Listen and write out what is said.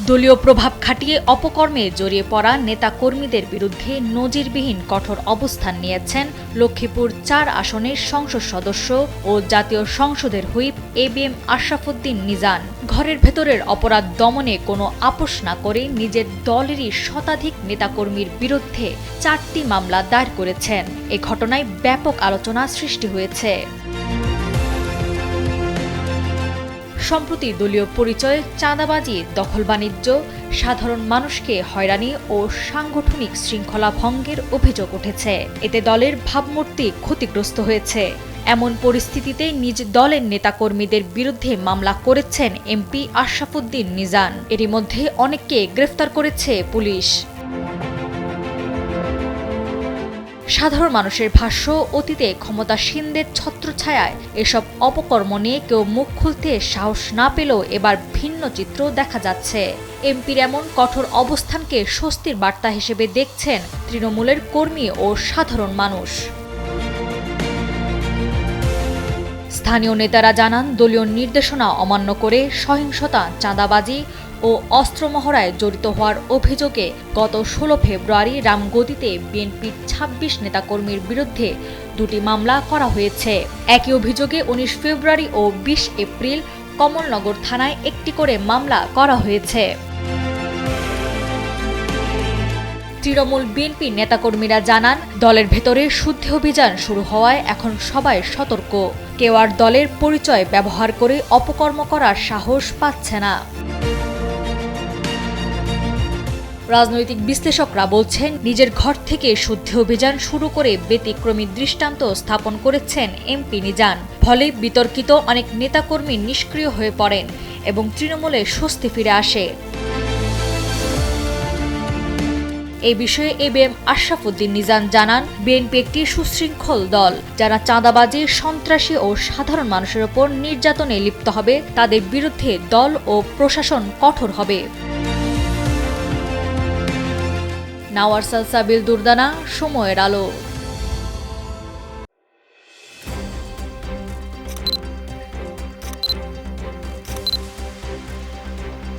দলীয় প্রভাব খাটিয়ে অপকর্মে জড়িয়ে পড়া নেতাকর্মীদের বিরুদ্ধে নজিরবিহীন কঠোর অবস্থান নিয়েছেন লক্ষ্মীপুর ৪ আসনের সংসদ সদস্য ও জাতীয় সংসদের হুইপ ABM আশরাফুদ্দিন নিজান। ঘরের ভেতরের অপরাধ দমনে কোনো আপোষ না করে নিজের দলেরই শতাধিক নেতাকর্মীর বিরুদ্ধে 4টি মামলা দায়ের করেছেন। এ ঘটনায় ব্যাপক আলোচনা সৃষ্টি হয়েছে। সম্প্রতি দলীয় পরিচয়ে চাঁদাবাজি, দখল বাণিজ্য, সাধারণ মানুষকে হয়রানি ও সাংগঠনিক শৃঙ্খলা ভঙ্গের অভিযোগ উঠেছে। এতে দলের ভাবমূর্তি ক্ষতিগ্রস্ত হয়েছে। এমন পরিস্থিতিতে নিজ দলের নেতাকর্মীদের বিরুদ্ধে মামলা করেছেন MP আশরাফুদ্দিন নিজান। এরই মধ্যে অনেককে গ্রেফতার করেছে পুলিশ। সাধারণ মানুষের ভাষ্য, অতীতে ক্ষমতাসীনদের ছত্রছায়ায় এসব অপকর্ম নিয়ে কেউ মুখ খুলতে সাহস না পেলেও এবার ভিন্ন চিত্র দেখা যাচ্ছে। এমপির এমন কঠোর অবস্থানকে স্বস্তির বার্তা হিসেবে দেখছেন তৃণমূলের কর্মী ও সাধারণ মানুষ। স্থানীয় নেতারা জানান, দলীয় নির্দেশনা অমান্য করে সহিংসতা, চাঁদাবাজি ও অস্ত্র মহড়ায় জড়িত হওয়ার অভিযোগে গত 16 ফেব্রুয়ারি রামগতিতে বিএনপির 26 নেতাকর্মীর বিরুদ্ধে 2টি মামলা করা হয়েছে। একই অভিযোগে 19 ফেব্রুয়ারি ও 20 এপ্রিল কমলনগর থানায় একটি করে মামলা করা হয়েছে। তৃণমূল বিএনপি নেতাকর্মীরা জানান, দলের ভেতরে শুদ্ধি অভিযান শুরু হওয়ায় এখন সবাই সতর্ক। কেউ আর দলের পরিচয় ব্যবহার করে অপকর্ম করার সাহস পাচ্ছে না। রাজনৈতিক বিশ্লেষকরা বলছেন, নিজের ঘর থেকে শুদ্ধি অভিযান শুরু করে ব্যতিক্রমী দৃষ্টান্ত স্থাপন করেছেন MP নিজান। ফলে বিতর্কিত অনেক নেতাকর্মী নিষ্ক্রিয় হয়ে পড়েন এবং তৃণমূলে স্বস্তি ফিরে আসে। এই বিষয়ে ABM আশরাফুদ্দিন নিজান জানান, বিএনপি একটি সুশৃঙ্খল দল। যারা চাঁদাবাজি, সন্ত্রাসী ও সাধারণ মানুষের ওপর নির্যাতনে লিপ্ত হবে তাদের বিরুদ্ধে দল ও প্রশাসন কঠোর হবে। নাওয়ার সালসাবিল দুর্দানা, সময়ের আলো।